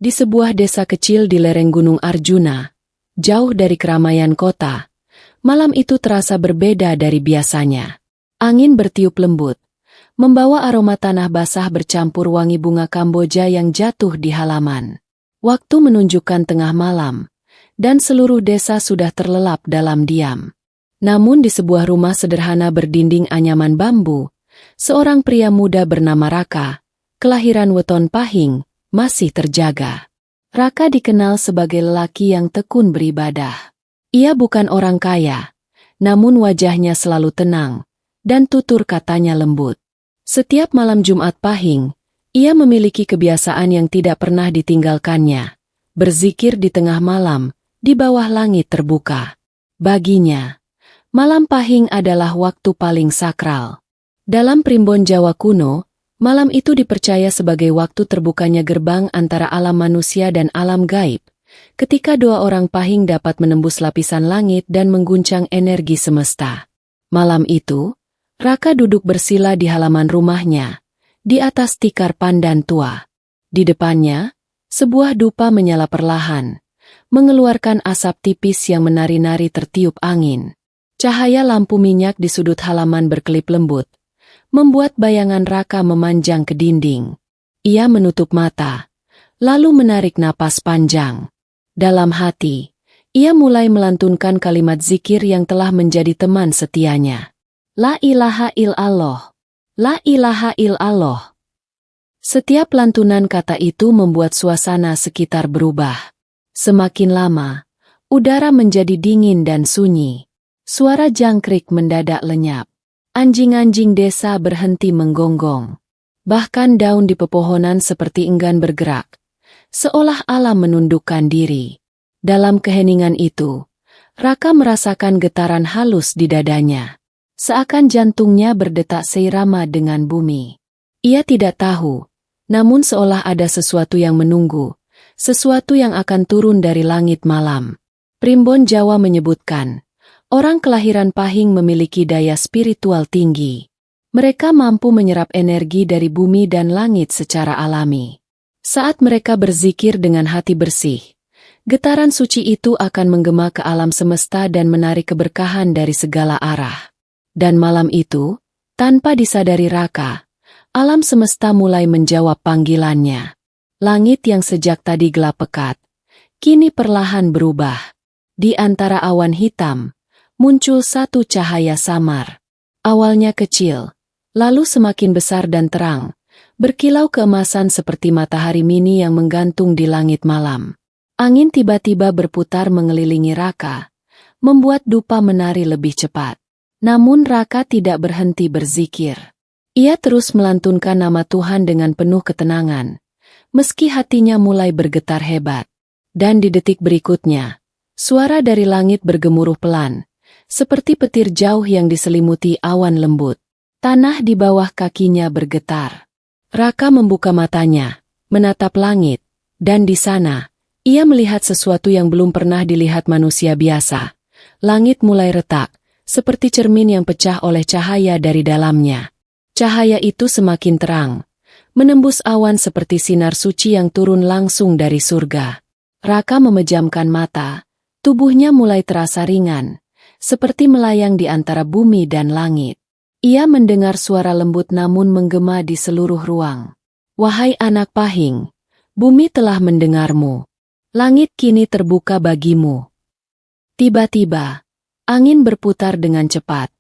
Di sebuah desa kecil di lereng Gunung Arjuna, jauh dari keramaian kota, malam itu terasa berbeda dari biasanya. Angin bertiup lembut, membawa aroma tanah basah bercampur wangi bunga Kamboja yang jatuh di halaman. Waktu menunjukkan tengah malam, dan seluruh desa sudah terlelap dalam diam. Namun di sebuah rumah sederhana berdinding anyaman bambu, seorang pria muda bernama Raka, kelahiran Weton Pahing, masih terjaga. Raka dikenal sebagai lelaki yang tekun beribadah. Ia bukan orang kaya, namun wajahnya selalu tenang, dan tutur katanya lembut. Setiap malam Jumat Pahing, ia memiliki kebiasaan yang tidak pernah ditinggalkannya, berzikir di tengah malam, di bawah langit terbuka. Baginya, malam Pahing adalah waktu paling sakral. Dalam primbon Jawa kuno, malam itu dipercaya sebagai waktu terbukanya gerbang antara alam manusia dan alam gaib, ketika dua orang Pahing dapat menembus lapisan langit dan mengguncang energi semesta. Malam itu, Raka duduk bersila di halaman rumahnya, di atas tikar pandan tua. Di depannya, sebuah dupa menyala perlahan, mengeluarkan asap tipis yang menari-nari tertiup angin. Cahaya lampu minyak di sudut halaman berkelip lembut, membuat bayangan Raka memanjang ke dinding. Ia menutup mata, lalu menarik napas panjang. Dalam hati, ia mulai melantunkan kalimat zikir yang telah menjadi teman setianya. La ilaha illallah, la ilaha illallah. Setiap lantunan kata itu membuat suasana sekitar berubah. Semakin lama, udara menjadi dingin dan sunyi. Suara jangkrik mendadak lenyap. Anjing-anjing desa berhenti menggonggong. Bahkan daun di pepohonan seperti enggan bergerak, seolah alam menundukkan diri. Dalam keheningan itu, Raka merasakan getaran halus di dadanya. Seakan jantungnya berdetak seirama dengan bumi. Ia tidak tahu, namun seolah ada sesuatu yang menunggu, sesuatu yang akan turun dari langit malam. Primbon Jawa menyebutkan, orang kelahiran Pahing memiliki daya spiritual tinggi. Mereka mampu menyerap energi dari bumi dan langit secara alami. Saat mereka berzikir dengan hati bersih, getaran suci itu akan menggema ke alam semesta dan menarik keberkahan dari segala arah. Dan malam itu, tanpa disadari Raka, alam semesta mulai menjawab panggilannya. Langit yang sejak tadi gelap pekat, kini perlahan berubah. Di antara awan hitam, muncul satu cahaya samar. Awalnya kecil, lalu semakin besar dan terang, berkilau keemasan seperti matahari mini yang menggantung di langit malam. Angin tiba-tiba berputar mengelilingi Raka, membuat dupa menari lebih cepat. Namun Raka tidak berhenti berzikir. Ia terus melantunkan nama Tuhan dengan penuh ketenangan, meski hatinya mulai bergetar hebat. Dan di detik berikutnya, suara dari langit bergemuruh pelan, seperti petir jauh yang diselimuti awan lembut. Tanah di bawah kakinya bergetar. Raka membuka matanya, menatap langit, dan di sana, ia melihat sesuatu yang belum pernah dilihat manusia biasa. Langit mulai retak, seperti cermin yang pecah oleh cahaya dari dalamnya. Cahaya itu semakin terang, menembus awan seperti sinar suci yang turun langsung dari surga. Raka memejamkan mata, tubuhnya mulai terasa ringan, seperti melayang di antara bumi dan langit. Ia mendengar suara lembut namun menggema di seluruh ruang. Wahai anak Pahing, bumi telah mendengarmu. Langit kini terbuka bagimu. Tiba-tiba, angin berputar dengan cepat,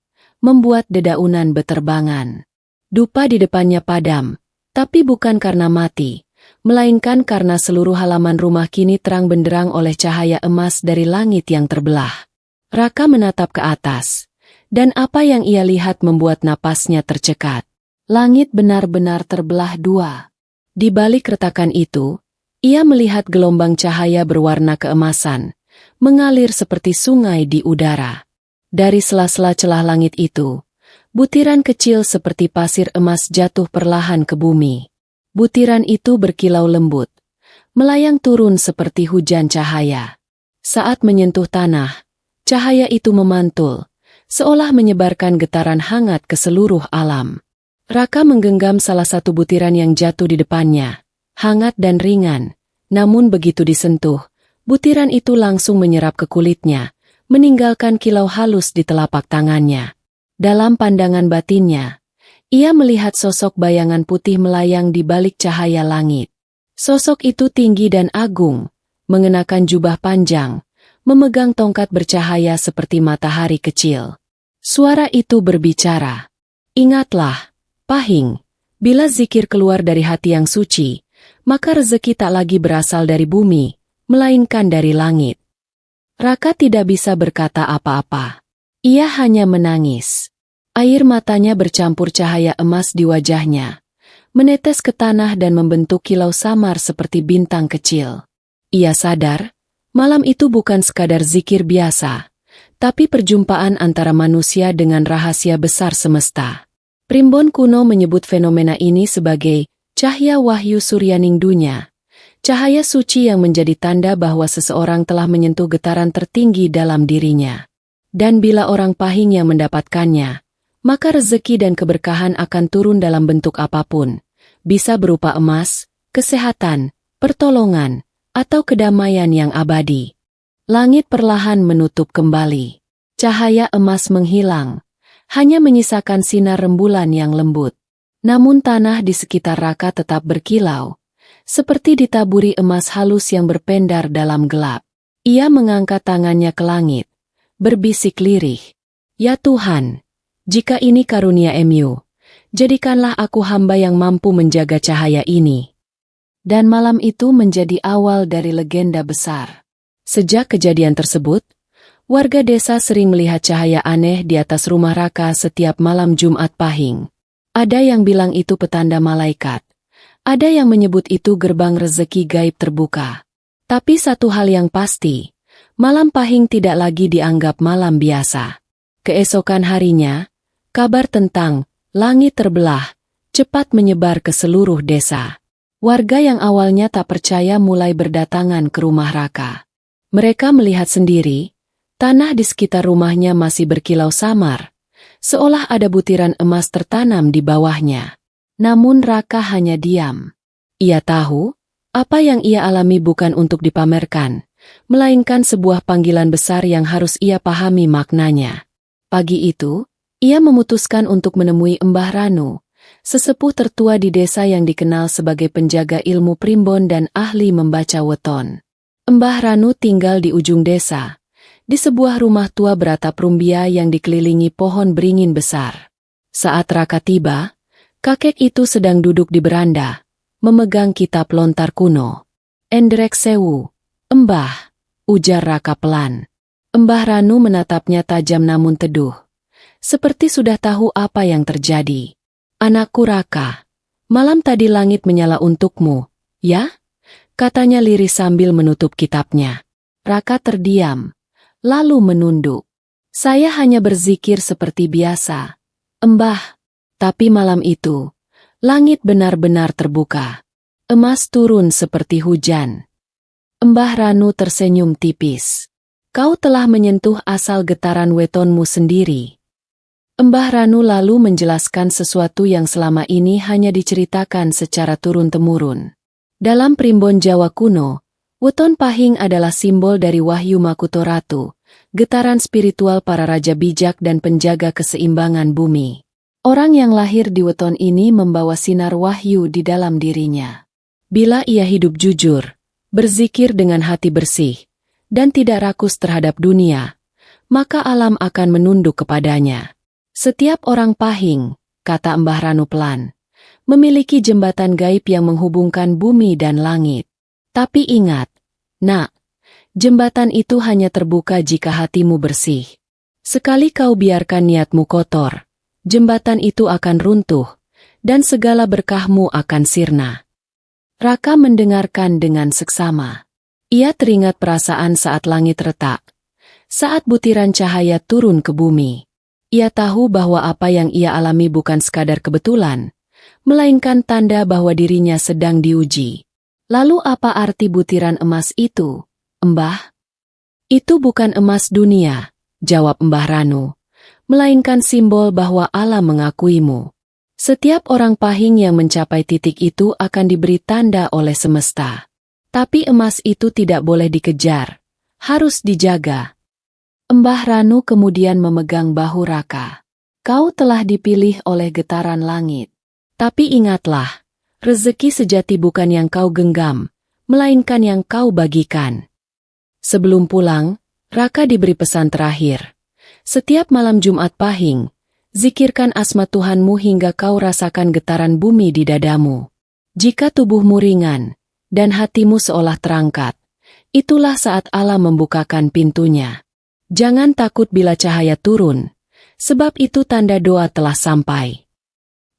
membuat dedaunan beterbangan. Dupa di depannya padam, tapi bukan karena mati, melainkan karena seluruh halaman rumah kini terang benderang oleh cahaya emas dari langit yang terbelah. Raka menatap ke atas, dan apa yang ia lihat membuat napasnya tercekat. Langit benar-benar terbelah dua. Di balik retakan itu, ia melihat gelombang cahaya berwarna keemasan, mengalir seperti sungai di udara. Dari sela-sela celah langit itu, butiran kecil seperti pasir emas jatuh perlahan ke bumi. Butiran itu berkilau lembut, melayang turun seperti hujan cahaya. Saat menyentuh tanah, cahaya itu memantul, seolah menyebarkan getaran hangat ke seluruh alam. Raka menggenggam salah satu butiran yang jatuh di depannya, hangat dan ringan, Namun begitu disentuh, butiran itu langsung menyerap ke kulitnya, meninggalkan kilau halus di telapak tangannya. Dalam pandangan batinnya, ia melihat sosok bayangan putih melayang di balik cahaya langit. Sosok itu tinggi dan agung, mengenakan jubah panjang, memegang tongkat bercahaya seperti matahari kecil. Suara itu berbicara, "Ingatlah, Pahing, bila zikir keluar dari hati yang suci, maka rezeki tak lagi berasal dari bumi, melainkan dari langit." Raka tidak bisa berkata apa-apa. Ia hanya menangis. Air matanya bercampur cahaya emas di wajahnya, menetes ke tanah dan membentuk kilau samar seperti bintang kecil. Ia sadar, malam itu bukan sekadar zikir biasa, tapi perjumpaan antara manusia dengan rahasia besar semesta. Primbon kuno menyebut fenomena ini sebagai cahaya wahyu suryaningdunya, cahaya suci yang menjadi tanda bahwa seseorang telah menyentuh getaran tertinggi dalam dirinya. Dan bila orang Pahing yang mendapatkannya, maka rezeki dan keberkahan akan turun dalam bentuk apapun, bisa berupa emas, kesehatan, pertolongan, atau kedamaian yang abadi. Langit perlahan menutup kembali. Cahaya emas menghilang, hanya menyisakan sinar rembulan yang lembut. Namun tanah di sekitar Raka tetap berkilau, seperti ditaburi emas halus yang berpendar dalam gelap. Ia mengangkat tangannya ke langit, berbisik lirih, "Ya Tuhan, jika ini karunia MU, jadikanlah aku hamba yang mampu menjaga cahaya ini." Dan malam itu menjadi awal dari legenda besar. Sejak kejadian tersebut, warga desa sering melihat cahaya aneh di atas rumah Raka setiap malam Jumat Pahing. Ada yang bilang itu petanda malaikat. Ada yang menyebut itu gerbang rezeki gaib terbuka. Tapi satu hal yang pasti, malam Pahing tidak lagi dianggap malam biasa. Keesokan harinya, kabar tentang langit terbelah cepat menyebar ke seluruh desa. Warga yang awalnya tak percaya mulai berdatangan ke rumah Raka. Mereka melihat sendiri, tanah di sekitar rumahnya masih berkilau samar, seolah ada butiran emas tertanam di bawahnya. Namun Raka hanya diam. Ia tahu, apa yang ia alami bukan untuk dipamerkan, melainkan sebuah panggilan besar yang harus ia pahami maknanya. Pagi itu, ia memutuskan untuk menemui Mbah Ranu, sesepuh tertua di desa yang dikenal sebagai penjaga ilmu primbon dan ahli membaca weton. Mbah Ranu tinggal di ujung desa, di sebuah rumah tua beratap rumbia yang dikelilingi pohon beringin besar. Saat Raka tiba, kakek itu sedang duduk di beranda, memegang kitab lontar kuno. "Endrek sewu, Mbah," ujar Raka pelan. Mbah Ranu menatapnya tajam namun teduh, seperti sudah tahu apa yang terjadi. "Anakku Raka, malam tadi langit menyala untukmu, ya?" katanya lirih sambil menutup kitabnya. Raka terdiam, lalu menunduk. "Saya hanya berzikir seperti biasa, Mbah." Tapi malam itu, langit benar-benar terbuka. Emas turun seperti hujan. Mbah Ranu tersenyum tipis. "Kau telah menyentuh asal getaran wetonmu sendiri." Mbah Ranu lalu menjelaskan sesuatu yang selama ini hanya diceritakan secara turun-temurun. Dalam primbon Jawa kuno, weton Pahing adalah simbol dari wahyu Makuto Ratu, getaran spiritual para raja bijak dan penjaga keseimbangan bumi. Orang yang lahir di weton ini membawa sinar wahyu di dalam dirinya. Bila ia hidup jujur, berzikir dengan hati bersih, dan tidak rakus terhadap dunia, maka alam akan menunduk kepadanya. Setiap orang Pahing, kata Mbah Ranu pelan, memiliki jembatan gaib yang menghubungkan bumi dan langit. Tapi ingat, nak, jembatan itu hanya terbuka jika hatimu bersih. Sekali kau biarkan niatmu kotor, jembatan itu akan runtuh, dan segala berkahmu akan sirna. Raka mendengarkan dengan seksama. Ia teringat perasaan saat langit retak, saat butiran cahaya turun ke bumi. Ia tahu bahwa apa yang ia alami bukan sekadar kebetulan, melainkan tanda bahwa dirinya sedang diuji. Lalu apa arti butiran emas itu, Mbah? "Itu bukan emas dunia," jawab Mbah Ranu, "melainkan simbol bahwa alam mengakuimu. Setiap orang Pahing yang mencapai titik itu akan diberi tanda oleh semesta. Tapi emas itu tidak boleh dikejar, harus dijaga. Mbah Ranu kemudian memegang bahu Raka. Kau telah dipilih oleh getaran langit. Tapi ingatlah, rezeki sejati bukan yang kau genggam, melainkan yang kau bagikan. Sebelum pulang, Raka diberi pesan terakhir. Setiap malam Jumat Pahing, zikirkan asma Tuhanmu hingga kau rasakan getaran bumi di dadamu. Jika tubuhmu ringan, dan hatimu seolah terangkat, itulah saat Allah membukakan pintunya. Jangan takut bila cahaya turun, sebab itu tanda doa telah sampai.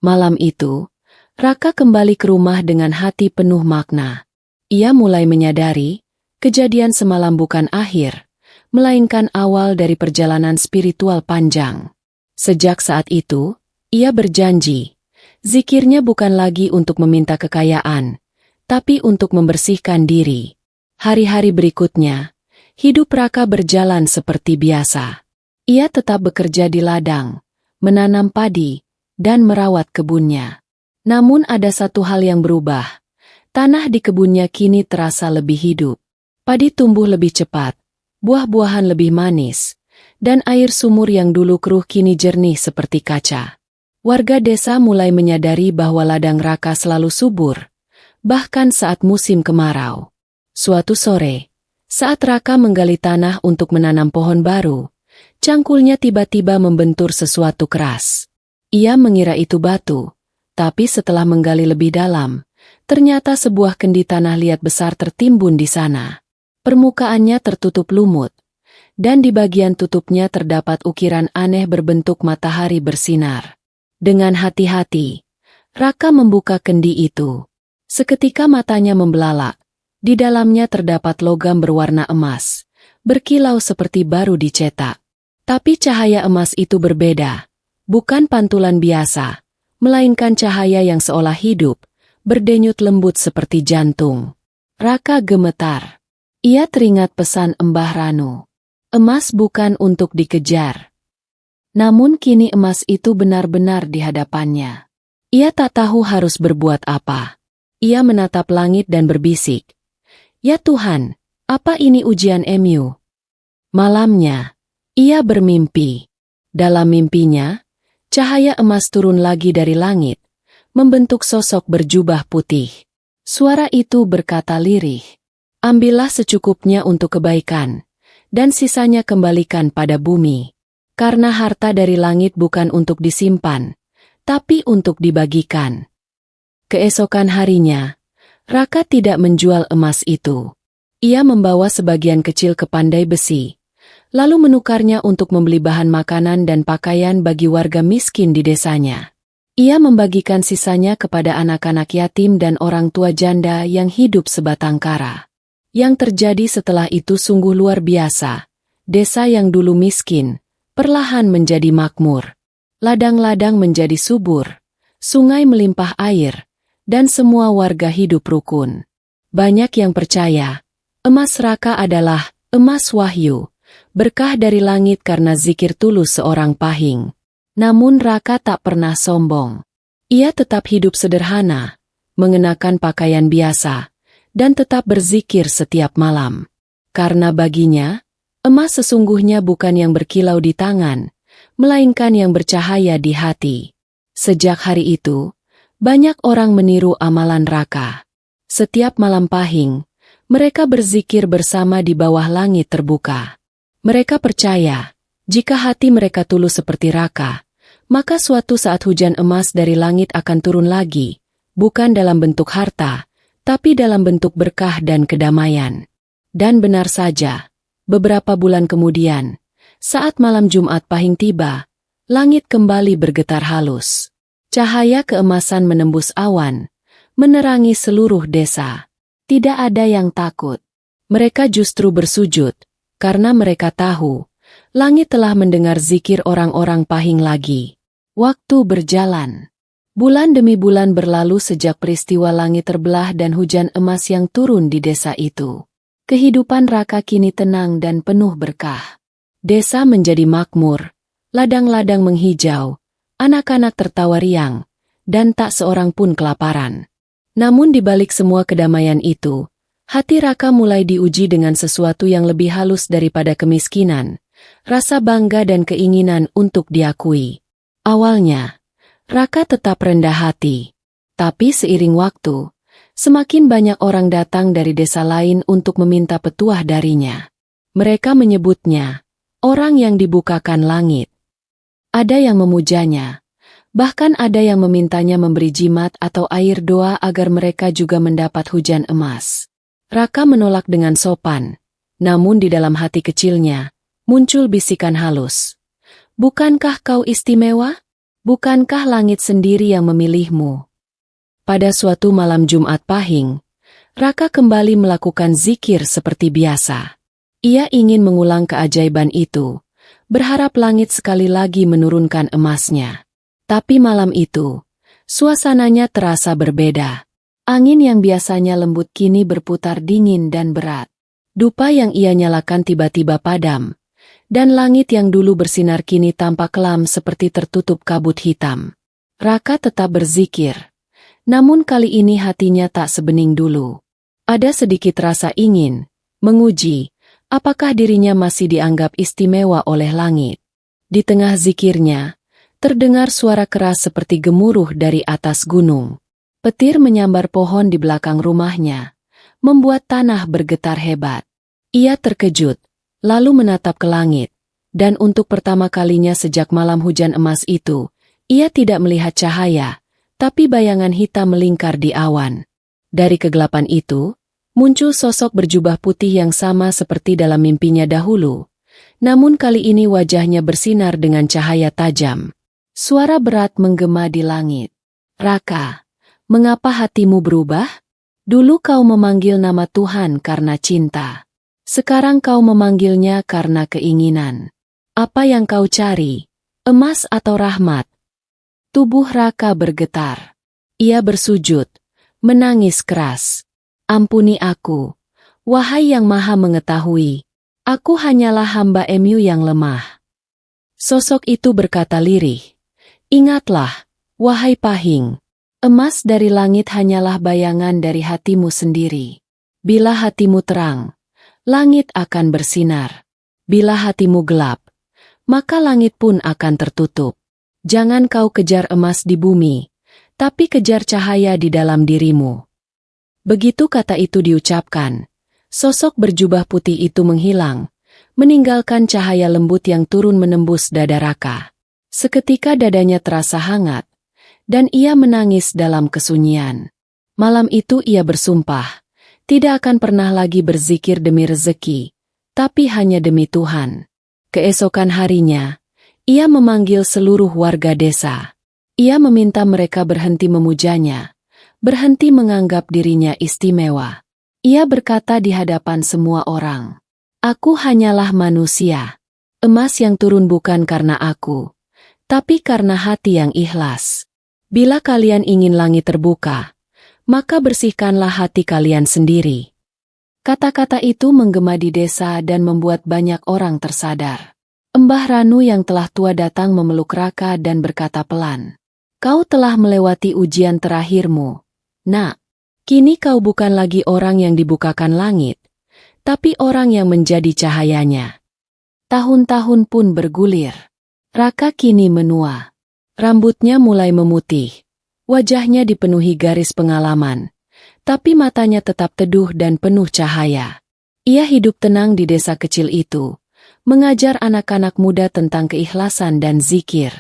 Malam itu, Raka kembali ke rumah dengan hati penuh makna. Ia mulai menyadari, kejadian semalam bukan akhir, melainkan awal dari perjalanan spiritual panjang. Sejak saat itu, ia berjanji, zikirnya bukan lagi untuk meminta kekayaan, tapi untuk membersihkan diri. Hari-hari berikutnya, hidup Raka berjalan seperti biasa. Ia tetap bekerja di ladang, menanam padi, dan merawat kebunnya. Namun ada satu hal yang berubah. Tanah di kebunnya kini terasa lebih hidup. Padi tumbuh lebih cepat, buah-buahan lebih manis, dan air sumur yang dulu keruh kini jernih seperti kaca. Warga desa mulai menyadari bahwa ladang Raka selalu subur, bahkan saat musim kemarau. Suatu sore, saat Raka menggali tanah untuk menanam pohon baru, cangkulnya tiba-tiba membentur sesuatu keras. Ia mengira itu batu, tapi setelah menggali lebih dalam, ternyata sebuah kendi tanah liat besar tertimbun di sana. Permukaannya tertutup lumut, dan di bagian tutupnya terdapat ukiran aneh berbentuk matahari bersinar. Dengan hati-hati, Raka membuka kendi itu. Seketika matanya membelalak. Di dalamnya terdapat logam berwarna emas, berkilau seperti baru dicetak. Tapi cahaya emas itu berbeda, bukan pantulan biasa, melainkan cahaya yang seolah hidup, berdenyut lembut seperti jantung. Raka gemetar. Ia teringat pesan Mbah Ranu. Emas bukan untuk dikejar. Namun kini emas itu benar-benar di hadapannya. Ia tak tahu harus berbuat apa. Ia menatap langit dan berbisik. Ya Tuhan, apa ini ujian Emu? Malamnya, ia bermimpi. Dalam mimpinya, cahaya emas turun lagi dari langit, membentuk sosok berjubah putih. Suara itu berkata lirih. Ambillah secukupnya untuk kebaikan, dan sisanya kembalikan pada bumi. Karena harta dari langit bukan untuk disimpan, tapi untuk dibagikan. Keesokan harinya, Raka tidak menjual emas itu. Ia membawa sebagian kecil ke pandai besi, lalu menukarnya untuk membeli bahan makanan dan pakaian bagi warga miskin di desanya. Ia membagikan sisanya kepada anak-anak yatim dan orang tua janda yang hidup sebatang kara. Yang terjadi setelah itu sungguh luar biasa. Desa yang dulu miskin, perlahan menjadi makmur. Ladang-ladang menjadi subur, sungai melimpah air, dan semua warga hidup rukun. Banyak yang percaya, emas Raka adalah emas wahyu, berkah dari langit karena zikir tulus seorang Pahing. Namun Raka tak pernah sombong. Ia tetap hidup sederhana, mengenakan pakaian biasa, dan tetap berzikir setiap malam. Karena baginya, emas sesungguhnya bukan yang berkilau di tangan, melainkan yang bercahaya di hati. Sejak hari itu, banyak orang meniru amalan Raka. Setiap malam Pahing, mereka berzikir bersama di bawah langit terbuka. Mereka percaya, jika hati mereka tulus seperti Raka, maka suatu saat hujan emas dari langit akan turun lagi, bukan dalam bentuk harta, tapi dalam bentuk berkah dan kedamaian. Dan benar saja, beberapa bulan kemudian, saat malam Jumat Pahing tiba, langit kembali bergetar halus. Cahaya keemasan menembus awan, menerangi seluruh desa. Tidak ada yang takut. Mereka justru bersujud, karena mereka tahu, langit telah mendengar zikir orang-orang Pahing lagi. Waktu berjalan. Bulan demi bulan berlalu sejak peristiwa langit terbelah dan hujan emas yang turun di desa itu. Kehidupan Raka kini tenang dan penuh berkah. Desa menjadi makmur, ladang-ladang menghijau, anak-anak tertawa riang, dan tak seorang pun kelaparan. Namun di balik semua kedamaian itu, Hati Raka mulai diuji dengan sesuatu yang lebih halus daripada kemiskinan, rasa bangga dan keinginan untuk diakui. Awalnya, Raka tetap rendah hati. Tapi seiring waktu, semakin banyak orang datang dari desa lain untuk meminta petuah darinya. Mereka menyebutnya, orang yang dibukakan langit. Ada yang memujanya, bahkan ada yang memintanya memberi jimat atau air doa agar mereka juga mendapat hujan emas. Raka menolak dengan sopan, namun di dalam hati kecilnya, muncul bisikan halus. Bukankah kau istimewa? Bukankah langit sendiri yang memilihmu? Pada suatu malam Jumat Pahing, Raka kembali melakukan zikir seperti biasa. Ia ingin mengulang keajaiban itu, berharap langit sekali lagi menurunkan emasnya. Tapi malam itu, suasananya terasa berbeda. Angin yang biasanya lembut kini berputar dingin dan berat. Dupa yang ia nyalakan tiba-tiba padam, dan langit yang dulu bersinar kini tampak kelam seperti tertutup kabut hitam. Raka tetap berzikir. Namun kali ini hatinya tak sebening dulu. Ada sedikit rasa ingin menguji apakah dirinya masih dianggap istimewa oleh langit. Di tengah zikirnya, terdengar suara keras seperti gemuruh dari atas gunung. Petir menyambar pohon di belakang rumahnya, membuat tanah bergetar hebat. Ia terkejut, lalu menatap ke langit, dan untuk pertama kalinya sejak malam hujan emas itu, ia tidak melihat cahaya, tapi bayangan hitam melingkar di awan. Dari kegelapan itu, muncul sosok berjubah putih yang sama seperti dalam mimpinya dahulu. Namun kali ini wajahnya bersinar dengan cahaya tajam. Suara berat menggema di langit. Raka, mengapa hatimu berubah? Dulu kau memanggil nama Tuhan karena cinta. Sekarang kau memanggilnya karena keinginan. Apa yang kau cari? Emas atau rahmat? Tubuh Raka bergetar. Ia bersujud, menangis keras. Ampuni aku, wahai yang maha mengetahui. Aku hanyalah hamba Emu yang lemah. Sosok itu berkata lirih. Ingatlah, wahai Pahing, emas dari langit hanyalah bayangan dari hatimu sendiri. Bila hatimu terang, langit akan bersinar. Bila hatimu gelap, maka langit pun akan tertutup. Jangan kau kejar emas di bumi, tapi kejar cahaya di dalam dirimu. Begitu kata itu diucapkan, sosok berjubah putih itu menghilang, meninggalkan cahaya lembut yang turun menembus dada Raka. Seketika dadanya terasa hangat, dan ia menangis dalam kesunyian. Malam itu ia bersumpah, tidak akan pernah lagi berzikir demi rezeki, tapi hanya demi Tuhan. Keesokan harinya, ia memanggil seluruh warga desa. Ia meminta mereka berhenti memujanya, berhenti menganggap dirinya istimewa. Ia berkata di hadapan semua orang, "Aku hanyalah manusia. Emas yang turun bukan karena aku, tapi karena hati yang ikhlas. Bila kalian ingin langit terbuka, maka bersihkanlah hati kalian sendiri." Kata-kata itu menggema di desa dan membuat banyak orang tersadar. Mbah Ranu yang telah tua datang memeluk Raka dan berkata pelan, "Kau telah melewati ujian terakhirmu, Nak. Kini kau bukan lagi orang yang dibukakan langit, tapi orang yang menjadi cahayanya." Tahun-tahun pun bergulir. Raka kini menua. Rambutnya mulai memutih. Wajahnya dipenuhi garis pengalaman, tapi matanya tetap teduh dan penuh cahaya. Ia hidup tenang di desa kecil itu, mengajar anak-anak muda tentang keikhlasan dan zikir.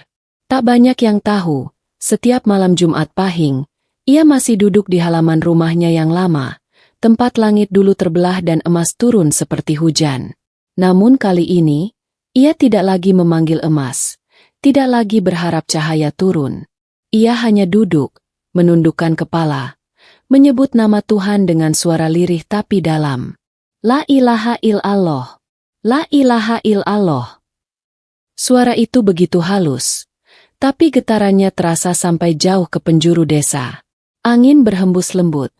Tak banyak yang tahu, setiap malam Jumat Pahing, ia masih duduk di halaman rumahnya yang lama, tempat langit dulu terbelah dan emas turun seperti hujan. Namun kali ini, ia tidak lagi memanggil emas, tidak lagi berharap cahaya turun. Ia hanya duduk, menundukkan kepala, menyebut nama Tuhan dengan suara lirih tapi dalam. La ilaha illallah. La ilaha illallah. Suara itu begitu halus, tapi getarannya terasa sampai jauh ke penjuru desa. Angin berhembus lembut,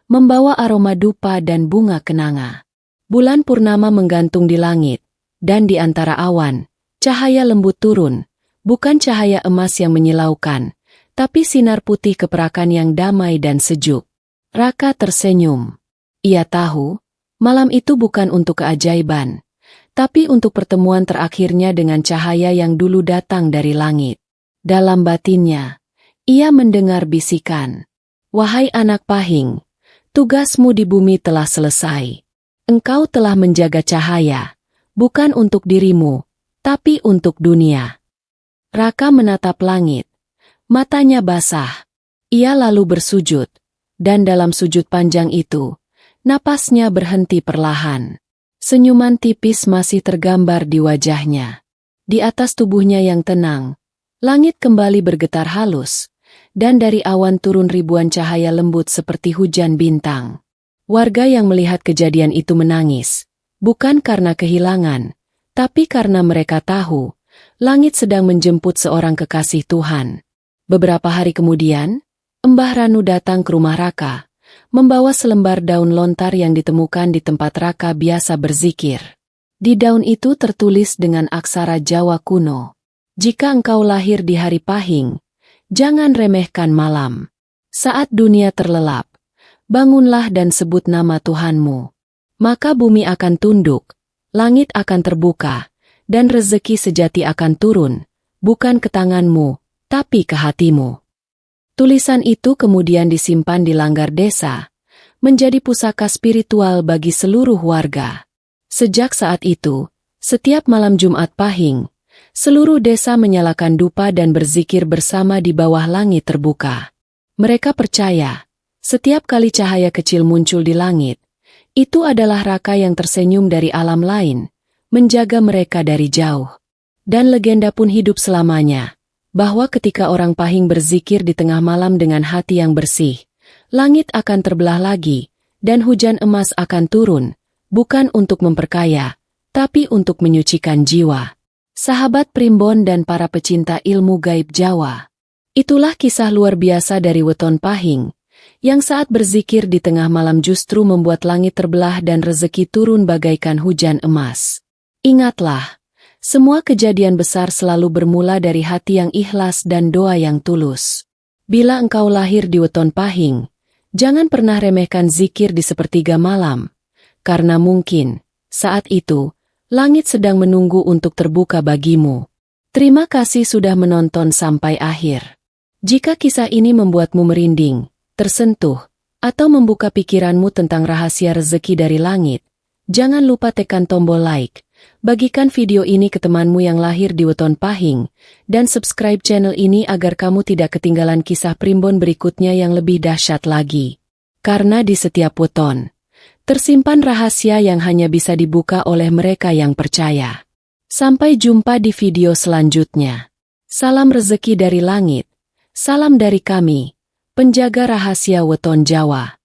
membawa aroma dupa dan bunga kenanga. Bulan purnama menggantung di langit, dan di antara awan, cahaya lembut turun, bukan cahaya emas yang menyilaukan, tapi sinar putih keperakan yang damai dan sejuk. Raka tersenyum. Ia tahu, malam itu bukan untuk keajaiban, tapi untuk pertemuan terakhirnya dengan cahaya yang dulu datang dari langit. Dalam batinnya, ia mendengar bisikan, "Wahai anak pahing, tugasmu di bumi telah selesai. Engkau telah menjaga cahaya, bukan untuk dirimu, tapi untuk dunia." Raka menatap langit. Matanya basah. Ia lalu bersujud, dan dalam sujud panjang itu, napasnya berhenti perlahan. Senyuman tipis masih tergambar di wajahnya. Di atas tubuhnya yang tenang, langit kembali bergetar halus, dan dari awan turun ribuan cahaya lembut seperti hujan bintang. Warga yang melihat kejadian itu menangis, bukan karena kehilangan, tapi karena mereka tahu, langit sedang menjemput seorang kekasih Tuhan. Beberapa hari kemudian, Mbah Ranu datang ke rumah Raka, membawa selembar daun lontar yang ditemukan di tempat Raka biasa berzikir. Di daun itu tertulis dengan aksara Jawa kuno, "Jika engkau lahir di hari pahing, jangan remehkan malam. Saat dunia terlelap, bangunlah dan sebut nama Tuhanmu. Maka bumi akan tunduk, langit akan terbuka, dan rezeki sejati akan turun, bukan ke tanganmu, tapi ke hatimu." Tulisan itu kemudian disimpan di langgar desa, menjadi pusaka spiritual bagi seluruh warga. Sejak saat itu, setiap malam Jumat Pahing, seluruh desa menyalakan dupa dan berzikir bersama di bawah langit terbuka. Mereka percaya, setiap kali cahaya kecil muncul di langit, itu adalah Raka yang tersenyum dari alam lain, menjaga mereka dari jauh. Dan legenda pun hidup selamanya, bahwa ketika orang Pahing berzikir di tengah malam dengan hati yang bersih, langit akan terbelah lagi, dan hujan emas akan turun, bukan untuk memperkaya, tapi untuk menyucikan jiwa. Sahabat Primbon dan para pecinta ilmu gaib Jawa, itulah kisah luar biasa dari Weton Pahing, yang saat berzikir di tengah malam justru membuat langit terbelah dan rezeki turun bagaikan hujan emas. Ingatlah, semua kejadian besar selalu bermula dari hati yang ikhlas dan doa yang tulus. Bila engkau lahir di Weton Pahing, jangan pernah remehkan zikir di sepertiga malam, karena mungkin, saat itu, langit sedang menunggu untuk terbuka bagimu. Terima kasih sudah menonton sampai akhir. Jika kisah ini membuatmu merinding, tersentuh, atau membuka pikiranmu tentang rahasia rezeki dari langit, jangan lupa tekan tombol like. Bagikan video ini ke temanmu yang lahir di Weton Pahing, dan subscribe channel ini agar kamu tidak ketinggalan kisah Primbon berikutnya yang lebih dahsyat lagi. Karena di setiap weton, tersimpan rahasia yang hanya bisa dibuka oleh mereka yang percaya. Sampai jumpa di video selanjutnya. Salam rezeki dari langit, salam dari kami, penjaga rahasia Weton Jawa.